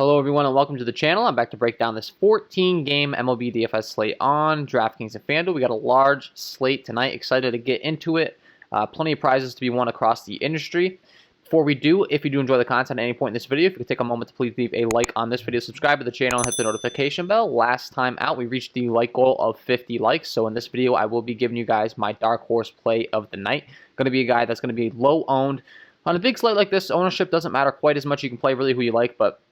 Hello everyone and welcome to the channel. I'm back to break down this 14-game MLB DFS slate on DraftKings and FanDuel. We got a large slate tonight. Excited to get into it. Plenty of prizes to be won across the industry. Before we do, if you do enjoy the content at any point in this video, if you could take a moment to please leave a like on this video, subscribe to the channel, and hit the notification bell. Last time out, we reached the like goal of 50 likes. So in this video, I will be giving you guys my dark horse play of the night. Going to be a guy that's going to be low owned. On a big slate like this, ownership doesn't matter quite as much. You can play really who you like, but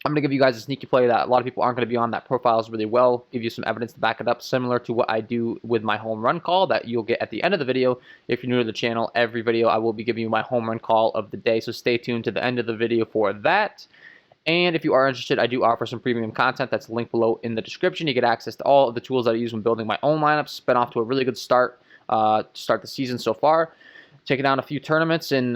I'm going to give you guys a sneaky play that a lot of people aren't going to be on that profiles really well, give you some evidence to back it up, similar to what I do with my home run call that you'll get at the end of the video. If you're new to the channel, every video I will be giving you my home run call of the day, so stay tuned to the end of the video for that. And if you are interested, I do offer some premium content that's linked below in the description. You get access to all of the tools that I use when building my own lineups. It's been off to a really good start to start the season so far. Taking down a few tournaments, and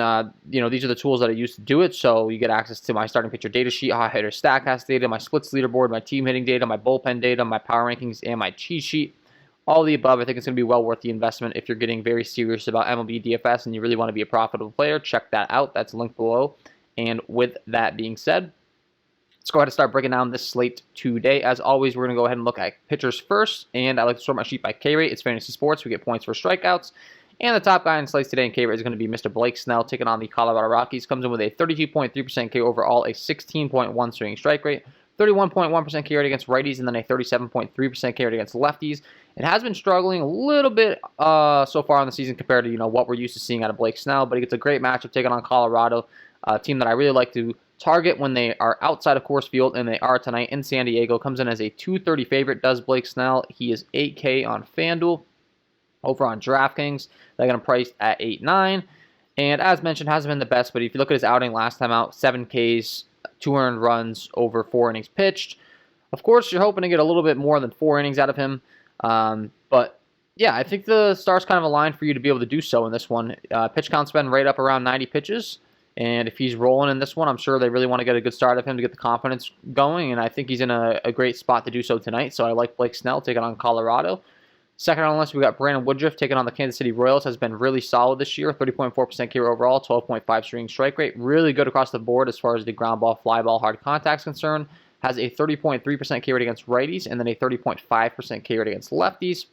these are the tools that I use to do it. So you get access to my starting pitcher data sheet, hot hitter Statcast data, my splits leaderboard, my team hitting data, my bullpen data, my power rankings, and my cheat sheet. All of the above. I think it's going to be well worth the investment if you're getting very serious about MLB DFS and you really want to be a profitable player. Check that out. That's linked below. And with that being said, let's go ahead and start breaking down this slate today. As always, we're going to go ahead and look at pitchers first, and I like to sort my sheet by K rate. It's fantasy sports. We get points for strikeouts. And the top guy in slates today in K rate is going to be Mr. Blake Snell, taking on the Colorado Rockies. Comes in with a 32.3% K overall, a 16.1 swinging strike rate, 31.1% K rate against righties, and then a 37.3% K rate against lefties. It has been struggling a little bit so far in the season compared to what we're used to seeing out of Blake Snell, but he gets a great matchup taking on Colorado, a team that I really like to target when they are outside of Coors Field, and they are tonight in San Diego. Comes in as a 230 favorite, does Blake Snell. He is 8K on FanDuel. Over on DraftKings, they got him priced at 8.9, and as mentioned, hasn't been the best, but if you look at his outing last time out, 7 Ks, 2 earned runs over 4 innings pitched. Of course, you're hoping to get a little bit more than 4 innings out of him, but yeah, I think the stars kind of aligned for you to be able to do so in this one. Pitch count's been right up around 90 pitches, and if he's rolling in this one, I'm sure they really want to get a good start of him to get the confidence going, and I think he's in a great spot to do so tonight, so I like Blake Snell taking on Colorado. Second on the list, we got Brandon Woodruff taking on the Kansas City Royals. Has been really solid this year. 30.4% K overall, 12.5 swinging strike rate. Really good across the board as far as the ground ball, fly ball, hard contact is concerned. Has a 30.3% K rate against righties and then a 30.5% K rate against lefties.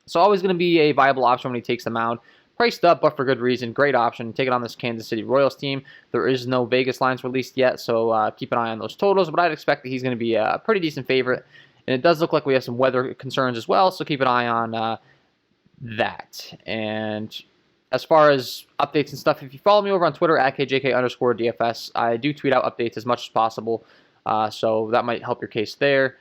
So always going to be a viable option when he takes the mound. Priced up, but for good reason. Great option. Taking on this Kansas City Royals team. There is no Vegas lines released yet, so keep an eye on those totals. But I'd expect that he's going to be a pretty decent favorite. And it does look like we have some weather concerns as well, so keep an eye on that. And as far as updates and stuff, if you follow me over on Twitter at KJK_DFS, I do tweet out updates as much as possible, so that might help your case there.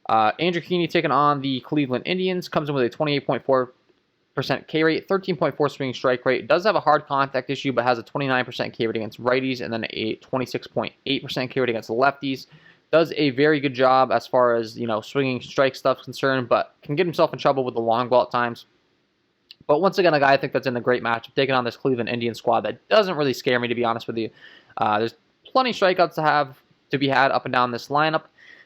Andrew Heaney taking on the Cleveland Indians, comes in with a 28.4% K rate, 13.4 swinging strike rate. Does have a hard contact issue, but has a 29% K rate against righties and then a 26.8% K rate against lefties. Does a very good job as far as, swinging strike stuff is concerned, but can get himself in trouble with the long ball at times. But once again, a guy I think that's in a great matchup, taking on this Cleveland Indians squad that doesn't really scare me, to be honest with you. There's plenty of strikeouts to be had up and down this lineup,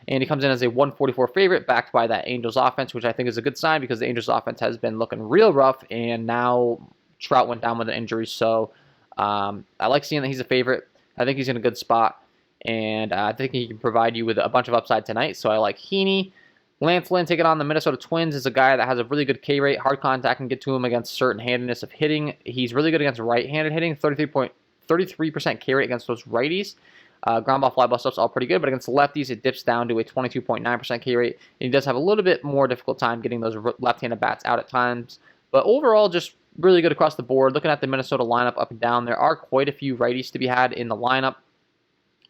and he comes in as a 144 favorite, backed by that Angels offense, which I think is a good sign because the Angels offense has been looking real rough, and now Trout went down with an injury, so I like seeing that he's a favorite. I think he's in a good spot. And I think he can provide you with a bunch of upside tonight. So I like Heaney. Lance Lynn taking on the Minnesota Twins is a guy that has a really good K rate. Hard contact can get to him against certain handedness of hitting. He's really good against right-handed hitting. 33% K rate against those righties. Ground ball, fly ball stuff's all pretty good. But against the lefties, it dips down to a 22.9% K rate. And he does have a little bit more difficult time getting those left-handed bats out at times. But overall, just really good across the board. Looking at the Minnesota lineup up and down, there are quite a few righties to be had in the lineup.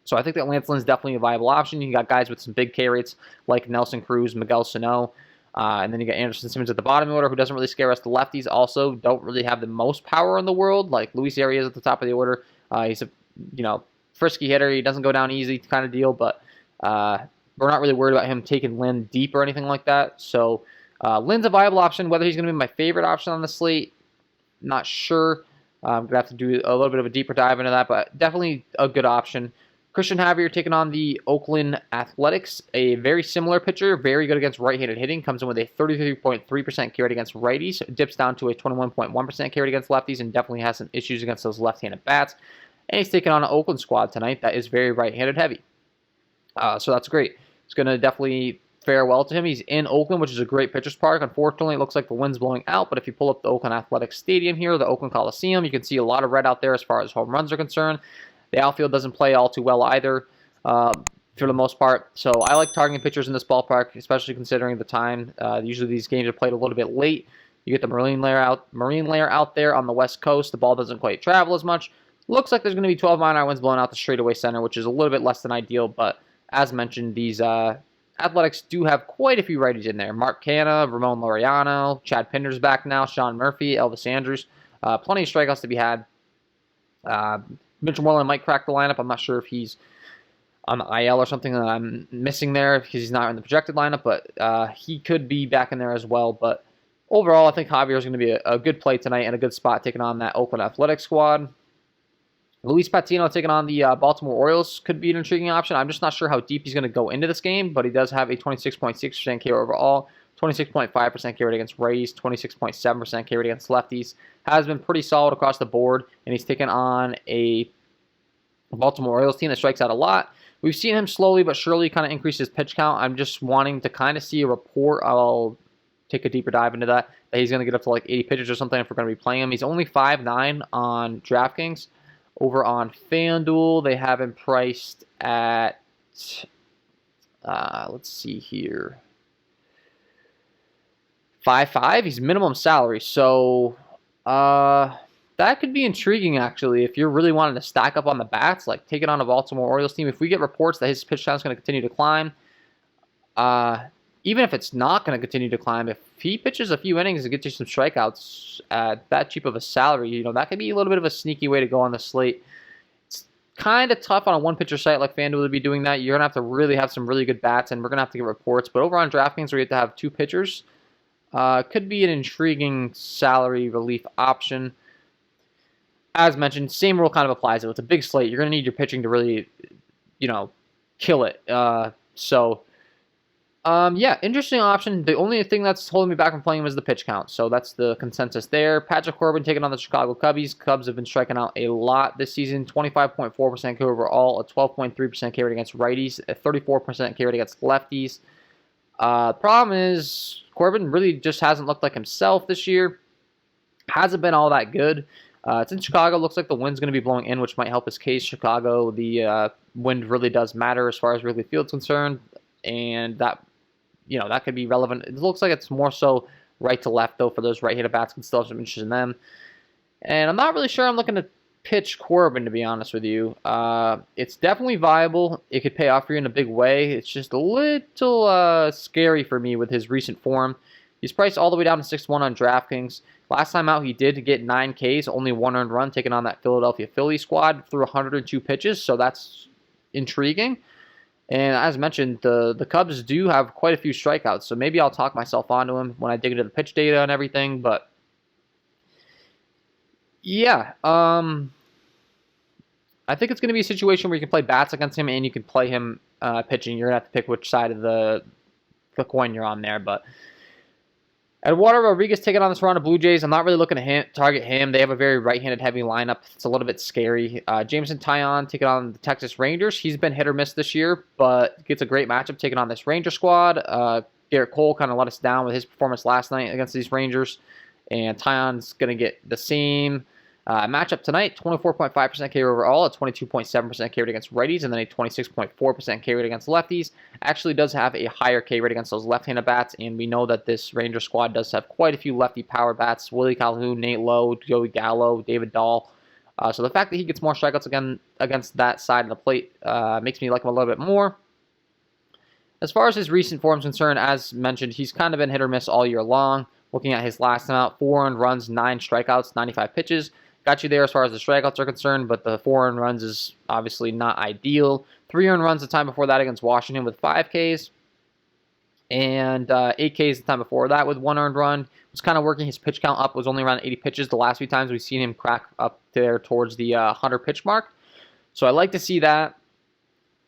So I think that Lance Lynn is definitely a viable option. You got guys with some big K rates like Nelson Cruz, Miguel Sano, and then you got Anderson Simmons at the bottom of the order, who doesn't really scare us. The lefties also don't really have the most power in the world, like Luis Arias at the top of the order. He's a frisky hitter. He doesn't go down easy kind of deal, but we're not really worried about him taking Lynn deep or anything like that. So Lynn's a viable option. Whether he's going to be my favorite option on the slate, not sure. I'm going to have to do a little bit of a deeper dive into that, but definitely a good option. Christian Javier taking on the Oakland Athletics, a very similar pitcher, very good against right-handed hitting, comes in with a 33.3% K rate against righties, dips down to a 21.1% K rate against lefties, and definitely has some issues against those left-handed bats. And he's taking on an Oakland squad tonight that is very right-handed heavy. So that's great. It's going to definitely fare well to him. He's in Oakland, which is a great pitcher's park. Unfortunately, it looks like the wind's blowing out, but if you pull up the Oakland Athletics Stadium here, the Oakland Coliseum, you can see a lot of red out there as far as home runs are concerned. The outfield doesn't play all too well either, for the most part. So I like targeting pitchers in this ballpark, especially considering the time. Usually these games are played a little bit late. You get the marine layer out there on the West Coast. The ball doesn't quite travel as much. Looks like there's going to be 12-mile-an-hour winds blowing out the straightaway center, which is a little bit less than ideal, but as mentioned, these Athletics do have quite a few righties in there. Mark Canha, Ramon Laureano, Chad Pinder's back now, Sean Murphy, Elvis Andrus. Plenty of strikeouts to be had. Mitchell Moreland might crack the lineup. I'm not sure if he's on the IL or something that I'm missing there because he's not in the projected lineup, but he could be back in there as well. But overall, I think Javier is going to be a good play tonight and a good spot taking on that Oakland Athletics squad. Luis Patino taking on the Baltimore Orioles could be an intriguing option. I'm just not sure how deep he's going to go into this game, but he does have a 26.6% K overall, 26.5% K rate against righties, 26.7% K rate against lefties. Has been pretty solid across the board, and he's taken on a Baltimore Orioles team that strikes out a lot. We've seen him slowly but surely kind of increase his pitch count. I'm just wanting to kind of see a report. I'll take a deeper dive into that he's going to get up to like 80 pitches or something if we're going to be playing him. He's only 5'9" on DraftKings. Over on FanDuel, they have him priced at, let's see here, 5'5". He's minimum salary, so that could be intriguing, actually, if you're really wanting to stack up on the bats, like taking on a Baltimore Orioles team. If we get reports that his pitch count is going to continue to climb, even if it's not going to continue to climb, if he pitches a few innings and gets you some strikeouts at that cheap of a salary, that could be a little bit of a sneaky way to go on the slate. It's kind of tough on a one-pitcher site like FanDuel to be doing that. You're going to have to really have some really good bats, and we're going to have to get reports. But over on DraftKings, where you have to have two pitchers, could be an intriguing salary relief option. As mentioned, same rule kind of applies. It's a big slate. You're going to need your pitching to really, kill it. Yeah, interesting option. The only thing that's holding me back from playing him is the pitch count. So that's the consensus there. Patrick Corbin taking on the Chicago Cubbies. Cubs have been striking out a lot this season. 25.4% K overall, a 12.3% K rate against righties, a 34% K rate against lefties. Problem is, Corbin really just hasn't looked like himself this year. Hasn't been all that good. It's in Chicago. Looks like the wind's going to be blowing in, which might help his case. Chicago, the wind really does matter as far as Wrigley Field's concerned. And that could be relevant. It looks like it's more so right to left, though, for those right-handed bats. Can still have some interest in them. And I'm not really sure I'm looking to pitch Corbin, to be honest with you. It's definitely viable. It could pay off for you in a big way. It's just a little scary for me with his recent form. He's priced all the way down to 6-1 on DraftKings. Last time out, he did get 9 Ks, only 1 earned run, taking on that Philadelphia Phillies squad through 102 pitches, so that's intriguing. And as mentioned, the Cubs do have quite a few strikeouts, so maybe I'll talk myself onto him when I dig into the pitch data and everything. But yeah, I think it's going to be a situation where you can play bats against him and you can play him pitching. You're going to have to pick which side of the coin you're on there. But Eduardo Rodriguez taking on the Toronto Blue Jays. I'm not really looking to target him. They have a very right-handed heavy lineup. It's a little bit scary. Jameson Taillon taking on the Texas Rangers. He's been hit or miss this year, but gets a great matchup taking on this Ranger squad. Garrett Cole kind of let us down with his performance last night against these Rangers, and Taillon's going to get the same matchup tonight. 24.5% K overall, a 22.7% K rate against righties, and then a 26.4% K rate against lefties. Actually does have a higher K rate against those left-handed bats, and we know that this Ranger squad does have quite a few lefty power bats. Willie Calhoun, Nate Lowe, Joey Gallo, David Dahl. So the fact that he gets more strikeouts again against that side of the plate makes me like him a little bit more. As far as his recent form is concerned, as mentioned, he's kind of been hit or miss all year long. Looking at his last time out, 4 earned runs, 9 strikeouts, 95 pitches. Got you there as far as the strikeouts are concerned, but the 4 earned runs is obviously not ideal. 3 earned runs the time before that against Washington with 5 Ks. And 8 Ks the time before that with 1 earned run. Was kind of working his pitch count up. Was only around 80 pitches the last few times we've seen him crack up there towards the 100 pitch mark. So I like to see that.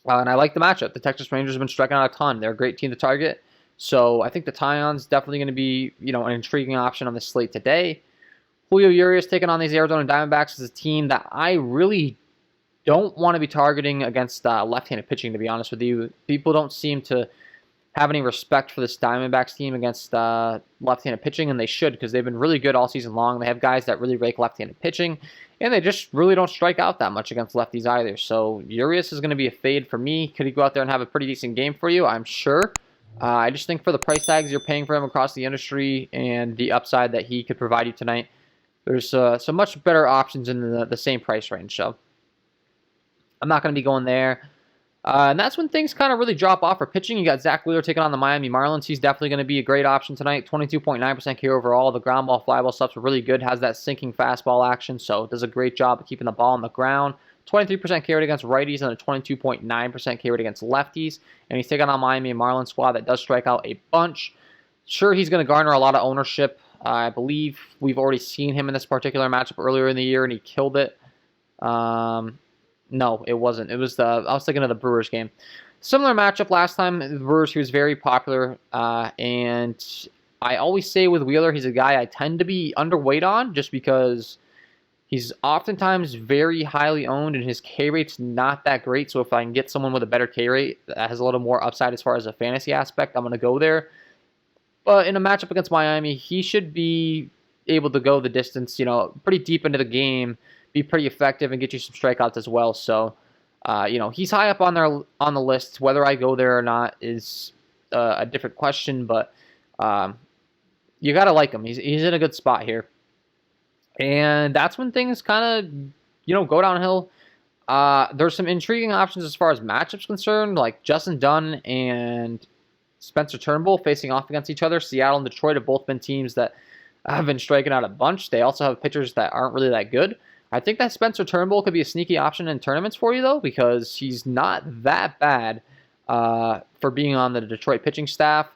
And I like the matchup. The Texas Rangers have been striking out a ton. They're a great team to target. So I think the Taillon's definitely going to be an intriguing option on the slate today. Julio Urias taking on these Arizona Diamondbacks is a team that I really don't want to be targeting against left-handed pitching, to be honest with you. People don't seem to have any respect for this Diamondbacks team against left-handed pitching, and they should, because they've been really good all season long. They have guys that really rake left-handed pitching, and they just really don't strike out that much against lefties either. So Urias is going to be a fade for me. Could he go out there and have a pretty decent game for you? I'm sure. I just think for the price tags you're paying for him across the industry and the upside that he could provide you tonight, there's some much better options in the same price range. So I'm not going to be going there. And that's when things kind of really drop off for pitching. You got Zach Wheeler taking on the Miami Marlins. He's definitely going to be a great option tonight. 22.9% K overall. The ground ball, fly ball stuff's really good. Has that sinking fastball action, so does a great job of keeping the ball on the ground. 23% K rate against righties and a 22.9% K rate against lefties. And he's taking on Miami Marlins squad that does strike out a bunch. Sure, he's going to garner a lot of ownership. I believe we've already seen him in this particular matchup earlier in the year, and he killed it. No, it wasn't. It was I was thinking of the Brewers game. Similar matchup last time. The Brewers, he was very popular, and I always say with Wheeler, he's a guy I tend to be underweight on just because he's oftentimes very highly owned, and his K rate's not that great. So if I can get someone with a better K rate that has a little more upside as far as a fantasy aspect, I'm going to go there. But in a matchup against Miami, he should be able to go the distance, pretty deep into the game, be pretty effective, and get you some strikeouts as well. So, he's high up on the list. Whether I go there or not is a different question, but you got to like him. He's in a good spot here. And that's when things kind of, go downhill. There's some intriguing options as far as matchups concerned, like Justin Dunn and Spencer Turnbull facing off against each other. Seattle and Detroit have both been teams that have been striking out a bunch. They also have pitchers that aren't really that good. I think that Spencer Turnbull could be a sneaky option in tournaments for you, though, because he's not that bad for being on the Detroit pitching staff.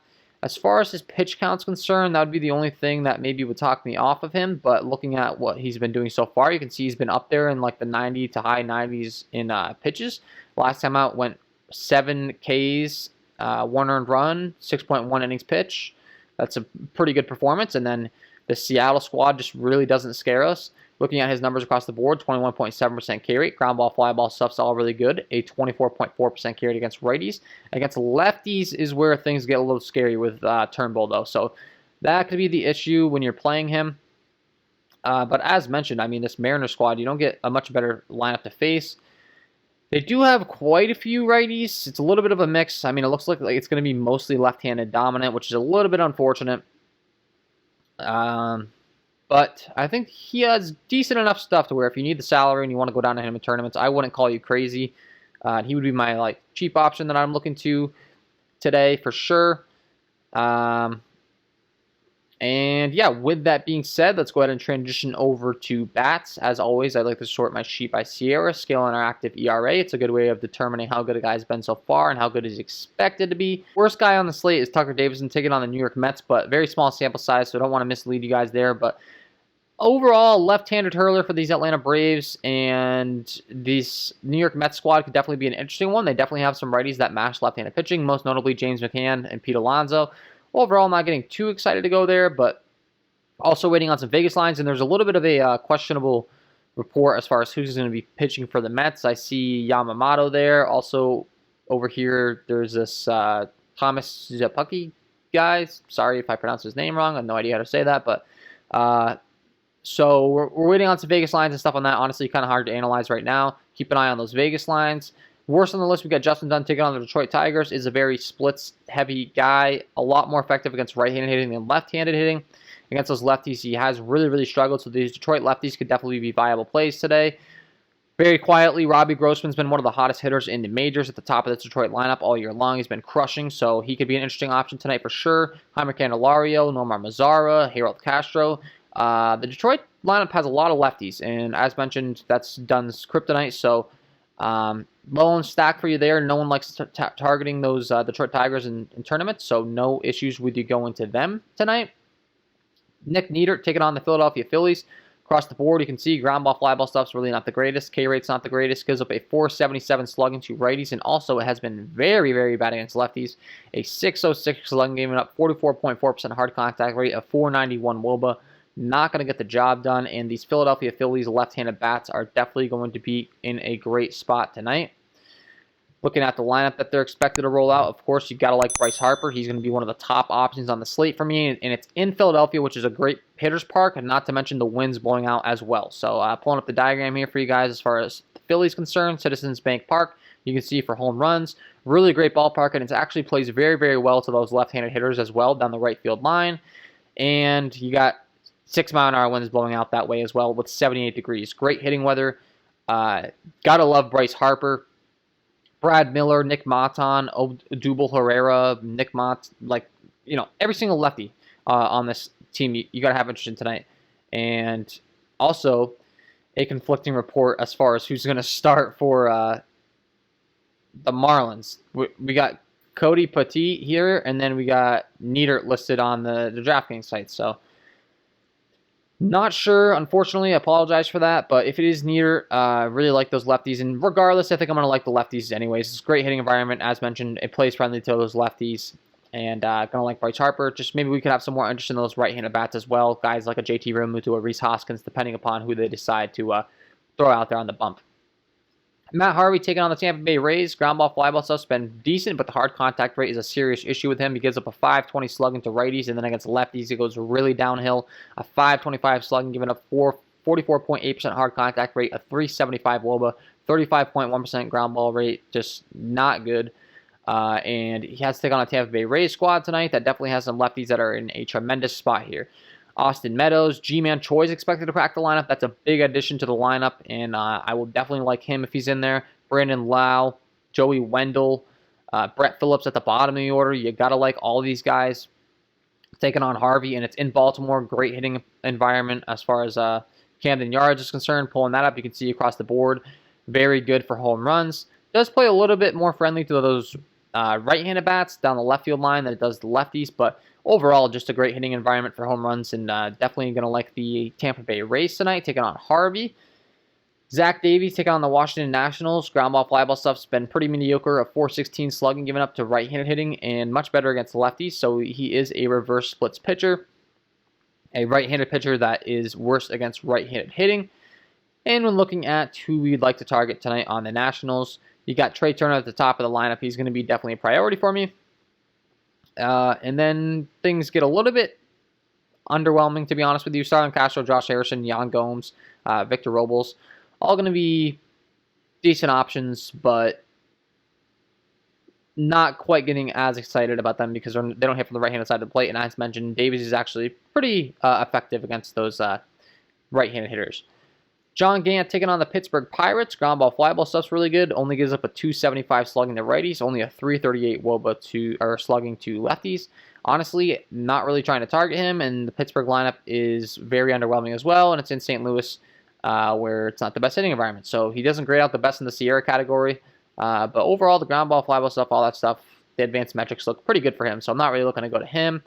As far as his pitch count's concerned, that would be the only thing that maybe would talk me off of him. But looking at what he's been doing so far, you can see he's been up there in like the 90 to high 90s in pitches. Last time out went 7 Ks, 1 earned run, 6.1 innings pitch. That's a pretty good performance. And then the Seattle squad just really doesn't scare us. Looking at his numbers across the board, 21.7% K rate. Ground ball, fly ball stuff's all really good. A 24.4% K rate against righties. Against lefties is where things get a little scary with Turnbull, though. So that could be the issue when you're playing him. But as mentioned, this Mariners squad, you don't get a much better lineup to face. They do have quite a few righties. It's a little bit of a mix. It looks like it's going to be mostly left-handed dominant, which is a little bit unfortunate. But I think he has decent enough stuff to where if you need the salary and you want to go down to him in tournaments, I wouldn't call you crazy. He would be my cheap option that I'm looking to today for sure. And yeah, with that being said, let's go ahead and transition over to bats. As always, I like to sort my sheet by Sierra, scale interactive ERA. It's a good way of determining how good a guy's been so far and how good he's expected to be. Worst guy on the slate is Tucker Davidson taking on the New York Mets, but very small sample size, so I don't want to mislead you guys there. But overall, left-handed hurler for these Atlanta Braves, and this New York Mets squad could definitely be an interesting one. They definitely have some righties that match left-handed pitching, most notably James McCann and Pete Alonso. Overall, I'm not getting too excited to go there, but also waiting on some Vegas lines, and there's a little bit of a questionable report as far as who's going to be pitching for the Mets. I see Yamamoto there. Also, over here, there's this Thomas Zapucki guy. Sorry if I pronounced his name wrong. I have no idea how to say that, but so we're waiting on some Vegas lines and stuff on that. Honestly, kind of hard to analyze right now. Keep an eye on those Vegas lines. Worst on the list, we got Justin Dunn taking on the Detroit Tigers. Is a very splits-heavy guy. A lot more effective against right-handed hitting than left-handed hitting. Against those lefties, he has really, really struggled. So these Detroit lefties could definitely be viable plays today. Very quietly, Robbie Grossman's been one of the hottest hitters in the majors at the top of the Detroit lineup all year long. He's been crushing, so he could be an interesting option tonight for sure. Jaime Candelario, Nomar Mazara, Harold Castro. The Detroit lineup has a lot of lefties, and as mentioned, that's Dunn's kryptonite. So low and stack for you there. No one likes targeting those Detroit Tigers in tournaments, so no issues with you going to them tonight. Nick Neidert taking on the Philadelphia Phillies. Across the board, you can see ground ball, fly ball stuff's really not the greatest. K rate's not the greatest. Gives up a 477 slugging to righties, and also it has been very, very bad against lefties. A 606 slugging, giving up 44.4% hard contact rate, a 491 WOBA. not going to get the job done. And these Philadelphia Phillies left-handed bats are definitely going to be in a great spot tonight. Looking at the lineup that they're expected to roll out, of course, you've got to like Bryce Harper. He's going to be one of the top options on the slate for me, and it's in Philadelphia, which is a great hitter's park, and not to mention the wind's blowing out as well. So pulling up the diagram here for you guys as far as the Phillies concerned, Citizens Bank Park, you can see for home runs, really great ballpark, and it actually plays very, very well to those left-handed hitters as well down the right field line. And you got 6-mile-an-hour winds blowing out that way as well with 78 degrees. Great hitting weather. Gotta love Bryce Harper. Brad Miller, Nick Maton, Odubel Herrera, Nick Mott, every single lefty on this team you got to have interest in tonight. And also a conflicting report as far as who's going to start for the Marlins. We got Cody Petit here, and then we got Nieder listed on the DraftKings site. So not sure, unfortunately. I apologize for that. But if it is Nieder, really like those lefties. And regardless, I think I'm going to like the lefties anyways. It's a great hitting environment. As mentioned, it plays friendly to those lefties. And going to like Bryce Harper. Just maybe we could have some more interest in those right-handed bats as well. Guys like a JT Realmuto or Rhys Hoskins, depending upon who they decide to throw out there on the bump. Matt Harvey taking on the Tampa Bay Rays. Ground ball, fly ball stuff's been decent, but the hard contact rate is a serious issue with him. He gives up a 520 slugging to righties, and then against lefties, it goes really downhill. A 525 slugging, giving up 44.8% hard contact rate, a 375 WOBA, 35.1% ground ball rate, just not good. And he has to take on a Tampa Bay Rays squad tonight that definitely has some lefties that are in a tremendous spot here. Austin Meadows, G-Man Choi is expected to crack the lineup. That's a big addition to the lineup, and I will definitely like him if he's in there. Brandon Lau, Joey Wendell, Brett Phillips at the bottom of the order. You got to like all these guys. Taking on Harvey, and it's in Baltimore. Great hitting environment as far as Camden Yards is concerned. Pulling that up, you can see across the board. Very good for home runs. Does play a little bit more friendly to those right-handed bats down the left field line than it does the lefties, but overall, just a great hitting environment for home runs, and definitely going to like the Tampa Bay Rays tonight, taking on Harvey. Zach Davies taking on the Washington Nationals. Ground ball, fly ball stuff's been pretty mediocre. A 416 slugging given up to right-handed hitting, and much better against lefties, so he is a reverse splits pitcher. A right-handed pitcher that is worse against right-handed hitting. And when looking at who we'd like to target tonight on the Nationals, you got Trey Turner at the top of the lineup. He's going to be definitely a priority for me. And then things get a little bit underwhelming, to be honest with you. Starlin Castro, Josh Harrison, Yan Gomes, Victor Robles, all going to be decent options, but not quite getting as excited about them because they don't hit from the right-handed side of the plate. And as mentioned, Davies is actually pretty effective against those right-handed hitters. John Gant taking on the Pittsburgh Pirates. Ground ball, fly ball stuff's really good. Only gives up a 275 slugging to righties. Only a 338 WOBA slugging to lefties. Honestly, not really trying to target him. And the Pittsburgh lineup is very underwhelming as well. And it's in St. Louis, where it's not the best hitting environment. So he doesn't grade out the best in the Sierra category. But overall, the ground ball, fly ball stuff, all that stuff, the advanced metrics look pretty good for him. So I'm not really looking to go to him.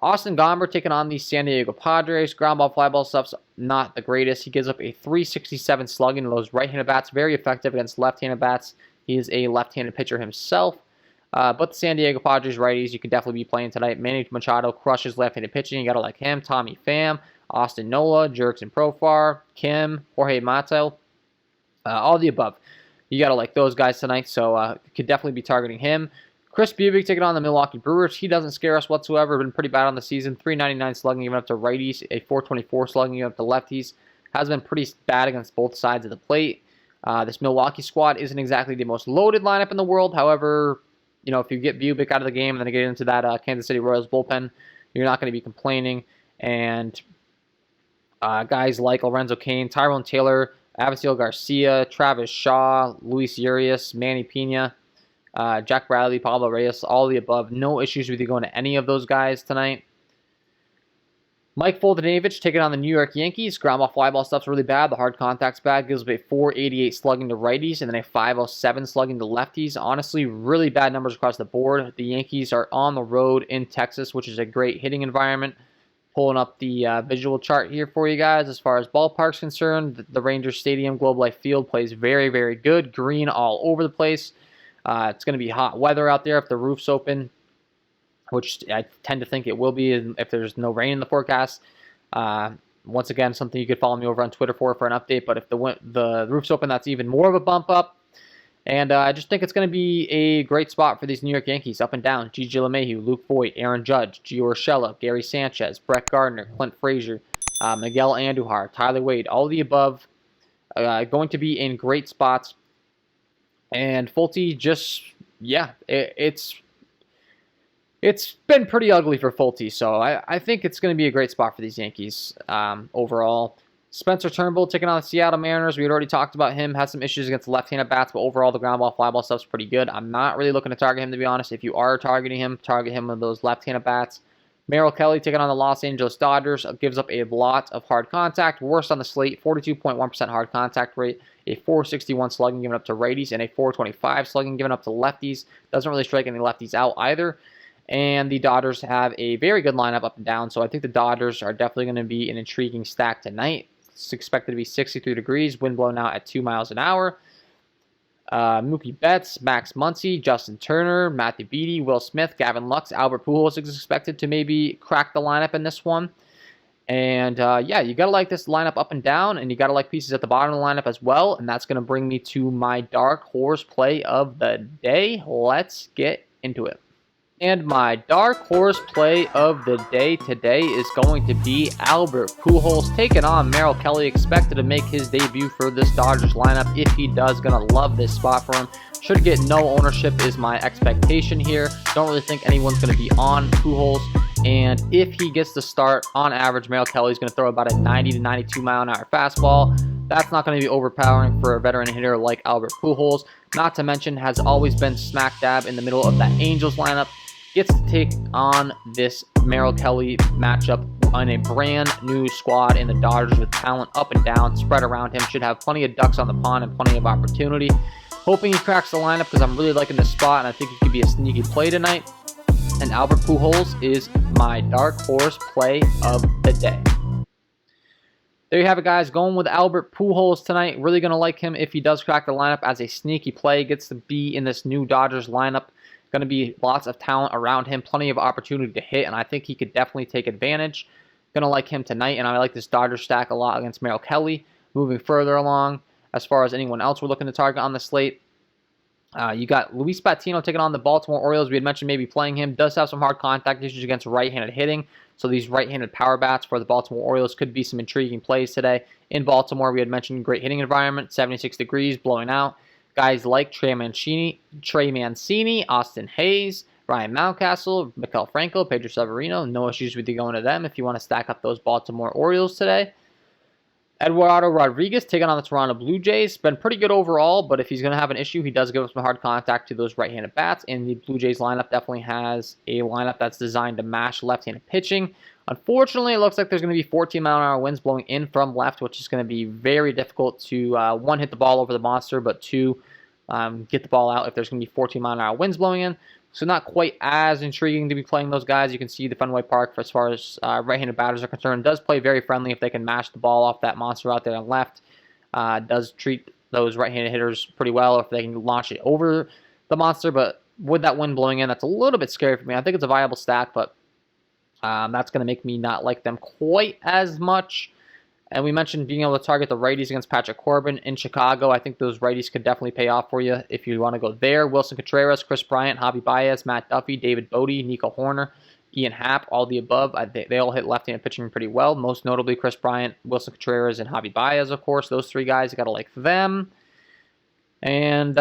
Austin Gomber taking on the San Diego Padres. Ground ball, fly ball stuff's not the greatest. He gives up a 367 slugging to those right-handed bats. Very effective against left-handed bats. He is a left-handed pitcher himself. But the San Diego Padres righties, you can definitely be playing tonight. Manny Machado crushes left-handed pitching. You got to like him. Tommy Pham, Austin Nola, Jurickson Profar, Kim, Jorge Mateo. All the above. You got to like those guys tonight. So could definitely be targeting him. Chris Bubic taking on the Milwaukee Brewers. He doesn't scare us whatsoever. Been pretty bad on the season. 399 slugging given up to righties. A 424 slugging given up to lefties. Has been pretty bad against both sides of the plate. This Milwaukee squad isn't exactly the most loaded lineup in the world. However, if you get Bubic out of the game and then get into that Kansas City Royals bullpen, you're not going to be complaining. And guys like Lorenzo Cain, Tyrone Taylor, Avisail Garcia, Travis Shaw, Luis Urias, Manny Pena, Jack Bradley, Pablo Reyes, all the above. No issues with you going to any of those guys tonight. Mike Foltynewicz taking on the New York Yankees. Ground ball, fly ball stuff's really bad. The hard contact's bad. Gives up a 488 slugging to righties and then a 507 slugging to lefties. Honestly, really bad numbers across the board. The Yankees are on the road in Texas, which is a great hitting environment. Pulling up the visual chart here for you guys as far as ballpark's concerned. The Rangers Stadium, Globe Life Field, plays very, very good. Green all over the place. It's going to be hot weather out there if the roof's open, which I tend to think it will be if there's no rain in the forecast. Once again, something you could follow me over on Twitter for an update. But if the roof's open, that's even more of a bump up. And I just think it's going to be a great spot for these New York Yankees, up and down. G.G. LeMahieu, Luke Voit, Aaron Judge, Gio Urshela, Gary Sanchez, Brett Gardner, Clint Frazier, Miguel Andujar, Tyler Wade, all the above going to be in great spots. And Fulte just, yeah, it's been pretty ugly for Fulte, so I think it's going to be a great spot for these Yankees overall. Spencer Turnbull taking on the Seattle Mariners. We had already talked about him. Had some issues against left-handed bats, but overall the ground ball, fly ball stuff's pretty good. I'm not really looking to target him, to be honest. If you are targeting him, target him with those left-handed bats. Merrill Kelly taking on the Los Angeles Dodgers. Gives up a lot of hard contact. Worst on the slate, 42.1% hard contact rate. A 461 slugging given up to righties, and a 425 slugging given up to lefties. Doesn't really strike any lefties out either. And the Dodgers have a very good lineup up and down, so I think the Dodgers are definitely going to be an intriguing stack tonight. It's expected to be 63 degrees, wind blowing out at 2 miles an hour. Mookie Betts, Max Muncy, Justin Turner, Matthew Beattie, Will Smith, Gavin Lux, Albert Pujols is expected to maybe crack the lineup in this one. And yeah, you got to like this lineup up and down, and you got to like pieces at the bottom of the lineup as well. And that's going to bring me to my dark horse play of the day. Let's get into it. And my dark horse play of the day today is going to be Albert Pujols taking on Merrill Kelly. Expected to make his debut for this Dodgers lineup. If he does, gonna love this spot for him. Should get no ownership is my expectation here. Don't really think anyone's gonna be on Pujols. And if he gets to start, on average, Merrill Kelly's gonna throw about a 90 to 92 mile an hour fastball. That's not going to be overpowering for a veteran hitter like Albert Pujols. Not to mention, has always been smack dab in the middle of that Angels lineup. Gets to take on this Merrill Kelly matchup on a brand new squad in the Dodgers with talent up and down, spread around him. Should have plenty of ducks on the pond and plenty of opportunity. Hoping he cracks the lineup because I'm really liking this spot, and I think it could be a sneaky play tonight. And Albert Pujols is my dark horse play of the day. There you have it, guys. Going with Albert Pujols tonight. Really going to like him if he does crack the lineup as a sneaky play. Gets to be in this new Dodgers lineup. Going to be lots of talent around him, plenty of opportunity to hit, and I think he could definitely take advantage. Going to like him tonight, and I like this Dodgers stack a lot against Merrill Kelly. Moving further along, as far as anyone else we're looking to target on the slate, you got Luis Patino taking on the Baltimore Orioles. We had mentioned maybe playing him. Does have some hard contact issues against right-handed hitting, so these right-handed power bats for the Baltimore Orioles could be some intriguing plays today. In Baltimore, we had mentioned great hitting environment, 76 degrees, blowing out. Guys like Trey Mancini, Austin Hayes, Ryan Mountcastle, Maikel Franco, Pedro Severino. No issues with you going to them if you want to stack up those Baltimore Orioles today. Eduardo Rodriguez taking on the Toronto Blue Jays. Been pretty good overall, but if he's going to have an issue, he does give up some hard contact to those right-handed bats. And the Blue Jays lineup definitely has a lineup that's designed to mash left-handed pitching. Unfortunately, it looks like there's going to be 14-mile-an-hour winds blowing in from left, which is going to be very difficult to, one, hit the ball over the monster, but two, get the ball out if there's going to be 14-mile-an-hour winds blowing in. So not quite as intriguing to be playing those guys. You can see the Fenway Park, as far as right-handed batters are concerned, does play very friendly if they can mash the ball off that monster out there on left. Does treat those right-handed hitters pretty well if they can launch it over the monster, but with that wind blowing in, that's a little bit scary for me. I think it's a viable stack, but that's going to make me not like them quite as much. And we mentioned being able to target the righties against Patrick Corbin in Chicago. I think those righties could definitely pay off for you if you want to go there. Wilson Contreras, Chris Bryant, Javi Baez, Matt Duffy, David Bodie, Nico Horner, Ian Happ, all the above. They all hit left-handed pitching pretty well. Most notably Chris Bryant, Wilson Contreras, and Javi Baez, of course. Those three guys, you got to like them. And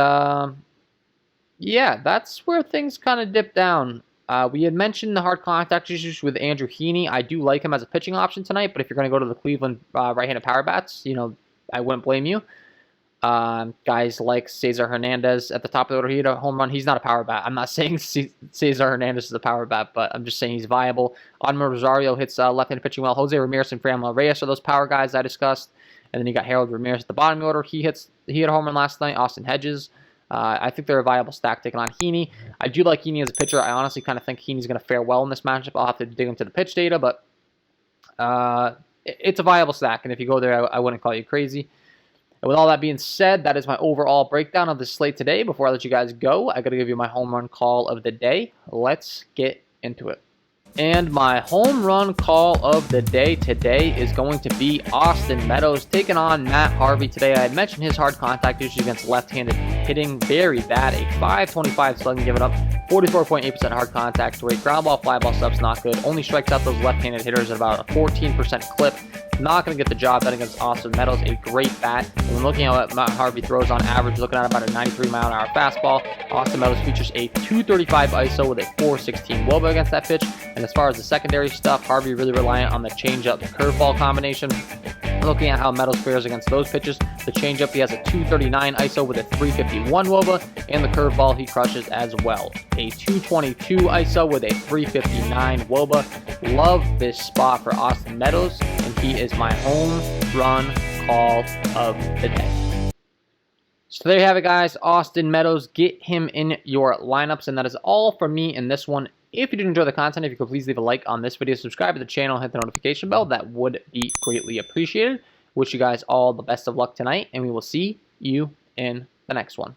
yeah, that's where things kind of dip down. We had mentioned the hard contact issues with Andrew Heaney. I do like him as a pitching option tonight, but if you're going to go to the Cleveland right-handed power bats, I wouldn't blame you. Guys like Cesar Hernandez at the top of the order, he hit a home run. He's not a power bat. I'm not saying Cesar Hernandez is a power bat, but I'm just saying he's viable. Adamar Rosario hits left-handed pitching well. Jose Ramirez and Framil Reyes are those power guys I discussed. And then you got Harold Ramirez at the bottom of the order. He hit a home run last night. Austin Hedges. I think they're a viable stack taking on Heaney. I do like Heaney as a pitcher. I honestly kind of think Heaney's going to fare well in this matchup. I'll have to dig into the pitch data, but it's a viable stack. And if you go there, I wouldn't call you crazy. And with all that being said, that is my overall breakdown of the slate today. Before I let you guys go, I got to give you my home run call of the day. Let's get into it. And my home run call of the day today is going to be Austin Meadows taking on Matt Harvey today. I had mentioned his hard contact issues against left-handed hitting, very bad. A 525 slugging, giving up 44.8% hard contact rate. Ground ball, fly ball stuff's not good. Only strikes out those left-handed hitters at about a 14% clip. Not going to get the job done against Austin Meadows, a great bat. When looking at what Matt Harvey throws on average, looking at about a 93-mile-an-hour fastball. Austin Meadows features a 235 ISO with a 416 WOBA against that pitch. And as far as the secondary stuff, Harvey really reliant on the changeup curveball combination. Looking at how Meadows fares against those pitches, the changeup, he has a 239 ISO with a 351 WOBA, and the curveball he crushes as well. A 222 ISO with a 359 WOBA. Love this spot for Austin Meadows, and he is my home run call of the day. So there you have it, guys. Austin Meadows, get him in your lineups, and that is all for me in this one. If you did enjoy the content, if you could please leave a like on this video, subscribe to the channel, hit the notification bell, that would be greatly appreciated. Wish you guys all the best of luck tonight, and we will see you in the next one.